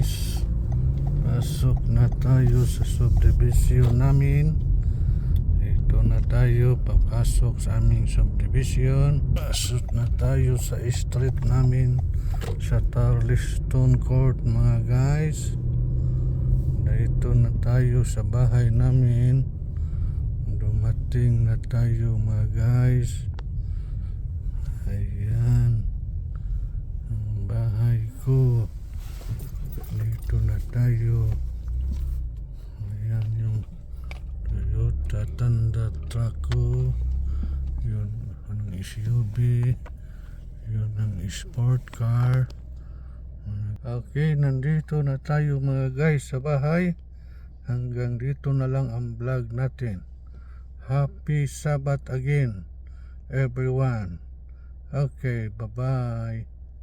guys, pasok na tayo sa subdivision namin. Ito na tayo, papasok sa aming subdivision. Pasok na tayo sa street namin sa Tarleton Court mga guys. Dito na tayo sa bahay namin. Dumating na tayo mga guys. Ayan ang bahay ko. Dito na tayo. Ayan yung Toyota Tundra truck ko. Yun ang SUV. Yun ang sport car. Okay, nandito na tayo mga guys sa bahay. Hanggang dito na lang ang vlog natin. Happy Sabbath again everyone. Okay, bye-bye.